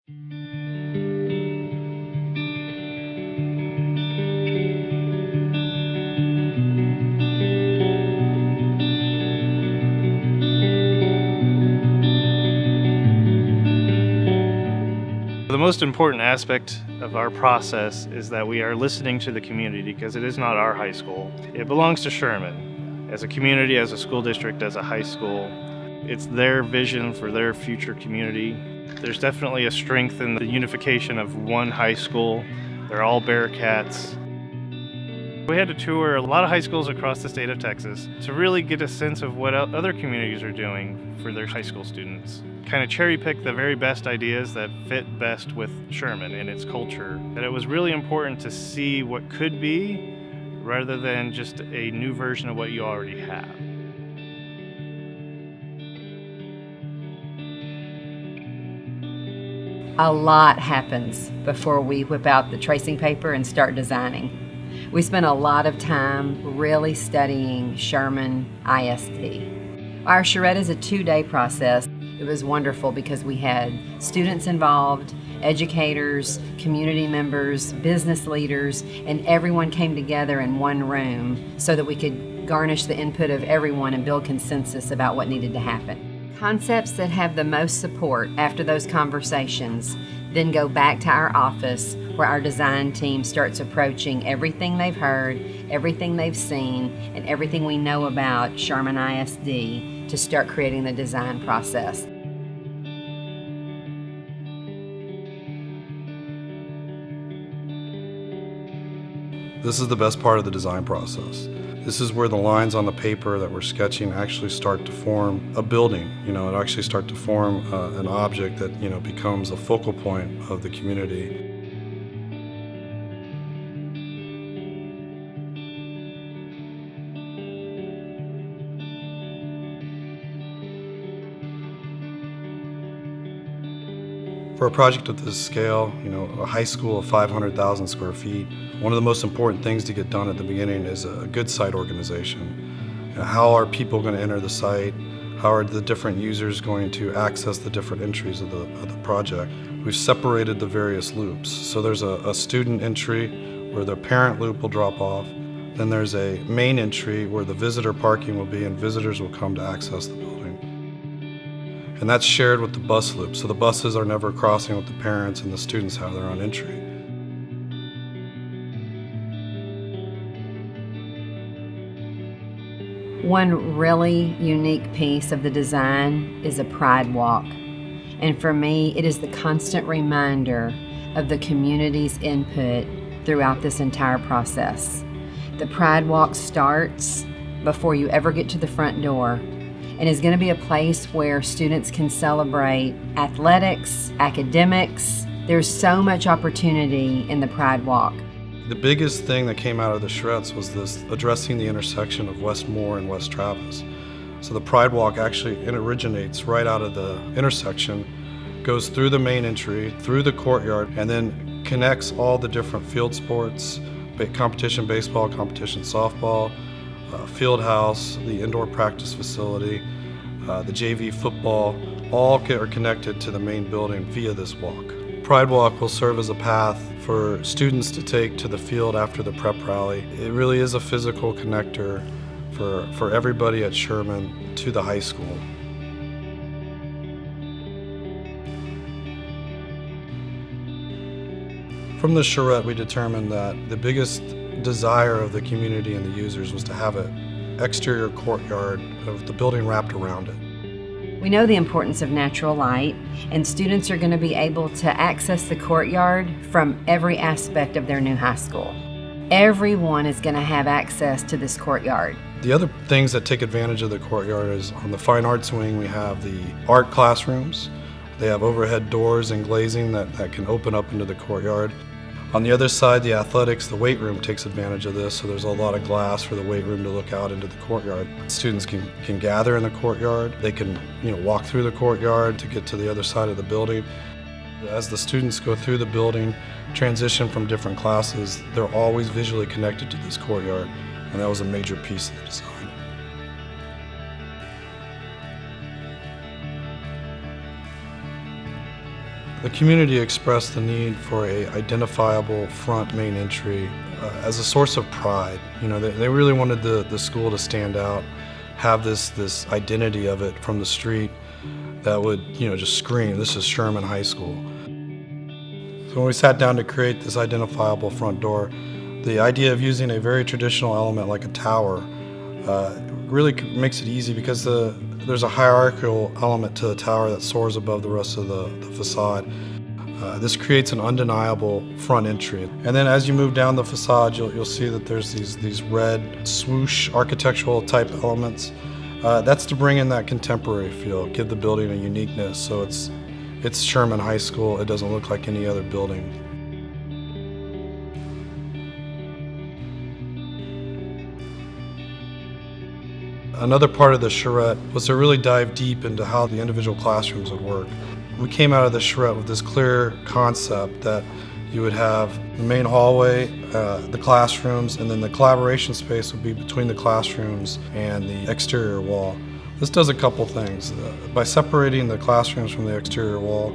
The most important aspect of our process is that we are listening to the community because it is not our high school. It belongs to Sherman. As a community, as a school district, as a high school, it's their vision for their future community. There's definitely a strength in the unification of one high school. They're all Bearcats. We had to tour a lot of high schools across the state of Texas to really get a sense of what other communities are doing for their high school students. Kind of cherry pick the very best ideas that fit best with Sherman and its culture. And it was really important to see what could be rather than just a new version of what you already have. A lot happens before we whip out the tracing paper and start designing. We spent a lot of time really studying Sherman ISD. Our charrette is a 2-day process. It was wonderful because we had students involved, educators, community members, business leaders, and everyone came together in one room so that we could garnish the input of everyone and build consensus about what needed to happen. Concepts that have the most support after those conversations then go back to our office where our design team starts approaching everything they've heard, everything they've seen, and everything we know about Sherman ISD to start creating the design process. This is the best part of the design process. This is where the lines on the paper that we're sketching actually start to form a building. It actually start to form an object that becomes a focal point of the community. For a project of this scale, a high school of 500,000 square feet, one of the most important things to get done at the beginning is a good site organization. How are people going to enter the site? How are the different users going to access the different entries of the project? We've separated the various loops. So there's a student entry where the parent loop will drop off. Then there's a main entry where the visitor parking will be and visitors will come to access the building. And that's shared with the bus loop, so the buses are never crossing with the parents and the students have their own entry. One really unique piece of the design is a pride walk. And for me, it is the constant reminder of the community's input throughout this entire process. The pride walk starts before you ever get to the front door and is going to be a place where students can celebrate athletics, academics. There's so much opportunity in the Pride Walk. The biggest thing that came out of the charrettes was this addressing the intersection of West Moore and West Travis. So the Pride Walk actually originates right out of the intersection, goes through the main entry, through the courtyard, and then connects all the different field sports, competition baseball, competition softball, field house, the indoor practice facility, the JV football, all are connected to the main building via this walk. Pride Walk will serve as a path for students to take to the field after the prep rally. It really is a physical connector for everybody at Sherman to the high school. From the charrette, we determined that the biggest desire of the community and the users was to have an exterior courtyard of the building wrapped around it. We know the importance of natural light, and students are going to be able to access the courtyard from every aspect of their new high school. Everyone is going to have access to this courtyard. The other things that take advantage of the courtyard is on the fine arts wing, we have the art classrooms. They have overhead doors and glazing that can open up into the courtyard. On the other side, the athletics, the weight room takes advantage of this, so there's a lot of glass for the weight room to look out into the courtyard. Students can gather in the courtyard. They can walk through the courtyard to get to the other side of the building. As the students go through the building, transition from different classes, they're always visually connected to this courtyard, and that was a major piece of the design. The community expressed the need for a identifiable front main entry as a source of pride. You know, they really wanted the school to stand out, have this identity of it from the street that would, you know, just scream, this is Sherman High School. So when we sat down to create this identifiable front door, the idea of using a very traditional element like a tower really makes it easy because there's a hierarchical element to the tower that soars above the rest of the facade. This creates an undeniable front entry. And then as you move down the facade, you'll see that there's these red swoosh architectural type elements. That's to bring in that contemporary feel, give the building a uniqueness. So it's Sherman High School. It doesn't look like any other building. Another part of the charrette was to really dive deep into how the individual classrooms would work. We came out of the charrette with this clear concept that you would have the main hallway, the classrooms, and then the collaboration space would be between the classrooms and the exterior wall. This does a couple things. By separating the classrooms from the exterior wall,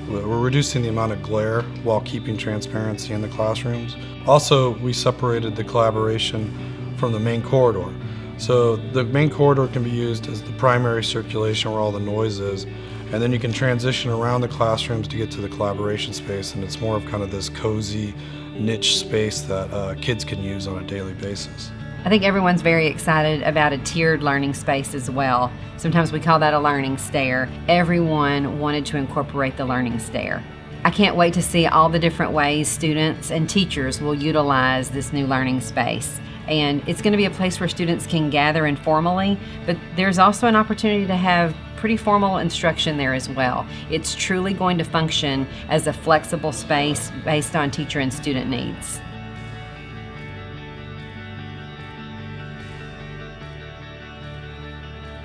we're reducing the amount of glare while keeping transparency in the classrooms. Also, we separated the collaboration from the main corridor. So the main corridor can be used as the primary circulation where all the noise is, and then you can transition around the classrooms to get to the collaboration space, and it's more of kind of this cozy niche space that kids can use on a daily basis. I think everyone's very excited about a tiered learning space as well. Sometimes we call that a learning stair. Everyone wanted to incorporate the learning stair. I can't wait to see all the different ways students and teachers will utilize this new learning space. And it's going to be a place where students can gather informally, but there's also an opportunity to have pretty formal instruction there as well. It's truly going to function as a flexible space based on teacher and student needs.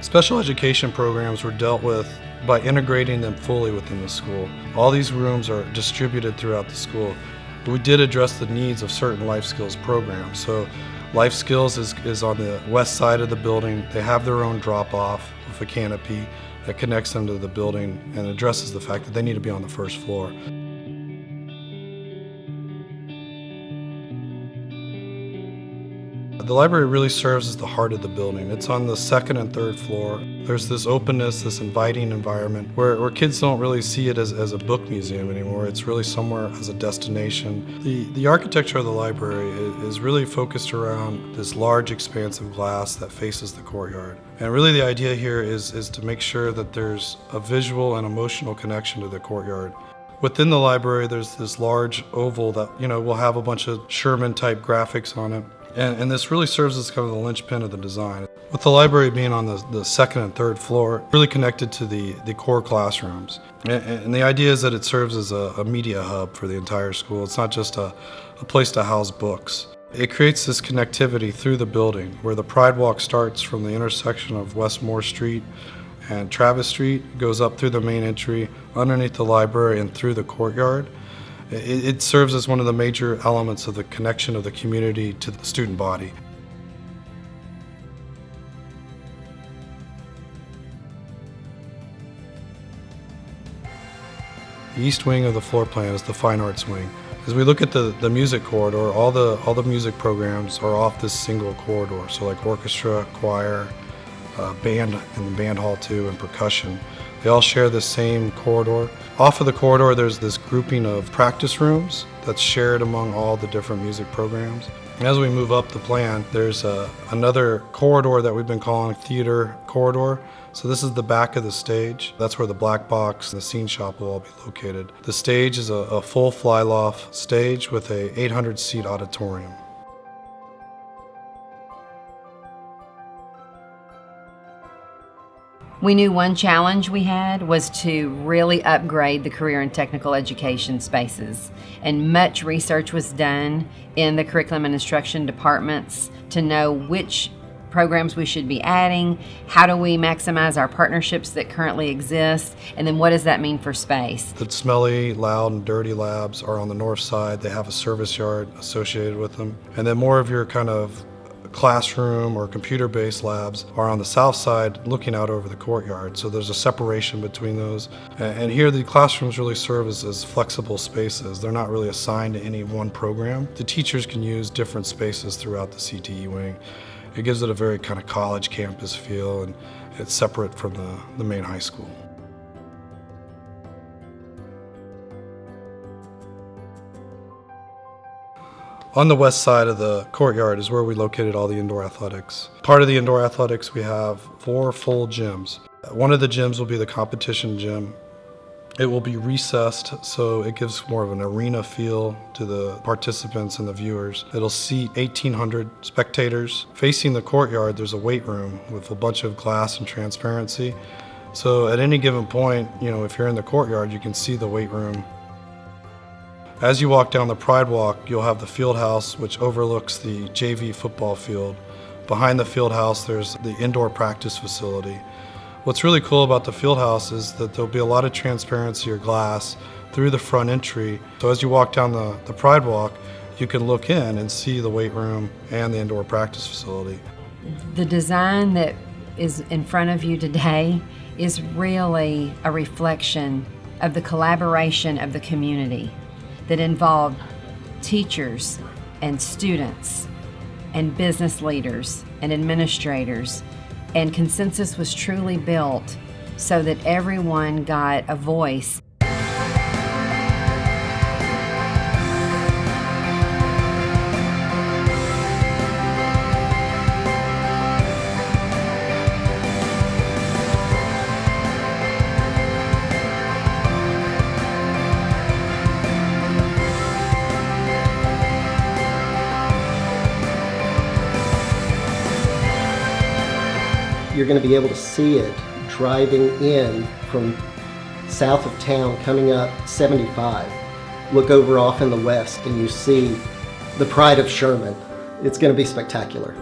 Special education programs were dealt with by integrating them fully within the school. All these rooms are distributed throughout the school. But we did address the needs of certain life skills programs. So Life Skills is on the west side of the building. They have their own drop-off with a canopy that connects them to the building and addresses the fact that they need to be on the first floor. The library really serves as the heart of the building. It's on the second and third floor. There's this openness, this inviting environment where kids don't really see it as a book museum anymore. It's really somewhere as a destination. The architecture of the library is really focused around this large expanse of glass that faces the courtyard. And really the idea here is to make sure that there's a visual and emotional connection to the courtyard. Within the library, there's this large oval that, you know, will have a bunch of Sherman-type graphics on it. And this really serves as kind of the linchpin of the design. With the library being on the second and third floor, really connected to the core classrooms. And the idea is that it serves as a media hub for the entire school. It's not just a place to house books. It creates this connectivity through the building where the Pride Walk starts from the intersection of West Moore Street and Travis Street, goes up through the main entry, underneath the library and through the courtyard. It serves as one of the major elements of the connection of the community to the student body. The east wing of the floor plan is the fine arts wing. As we look at the music corridor, all the music programs are off this single corridor. So like orchestra, choir, band in the band hall too, and percussion. They all share the same corridor. Off of the corridor, there's this grouping of practice rooms that's shared among all the different music programs. And as we move up the plan, there's another corridor that we've been calling theater corridor. So this is the back of the stage. That's where the black box and the scene shop will all be located. The stage is a full fly-loft stage with a 800-seat auditorium. We knew one challenge we had was to really upgrade the career and technical education spaces. And much research was done in the curriculum and instruction departments to know which programs we should be adding, how do we maximize our partnerships that currently exist, and then what does that mean for space? The smelly, loud, and dirty labs are on the north side. They have a service yard associated with them. And then more of your kind of classroom or computer-based labs are on the south side looking out over the courtyard. So there's a separation between those. And here the classrooms really serve as flexible spaces. They're not really assigned to any one program. The teachers can use different spaces throughout the CTE wing. It gives it a very kind of college campus feel, and it's separate from the main high school. On the west side of the courtyard is where we located all the indoor athletics. Part of the indoor athletics, we have 4 full gyms. One of the gyms will be the competition gym. It will be recessed, so it gives more of an arena feel to the participants and the viewers. It'll seat 1,800 spectators. Facing the courtyard, there's a weight room with a bunch of glass and transparency. So at any given point, if you're in the courtyard, you can see the weight room. As you walk down the Pride Walk, you'll have the field house, which overlooks the JV football field. Behind the field house, there's the indoor practice facility. What's really cool about the field house is that there'll be a lot of transparency or glass through the front entry. So as you walk down the Pride Walk, you can look in and see the weight room and the indoor practice facility. The design that is in front of you today is really a reflection of the collaboration of the community that involved teachers and students and business leaders and administrators. And consensus was truly built so that everyone got a voice. You're going to be able to see it driving in from south of town, coming up 75. Look over off in the west and you see the pride of Sherman. It's going to be spectacular.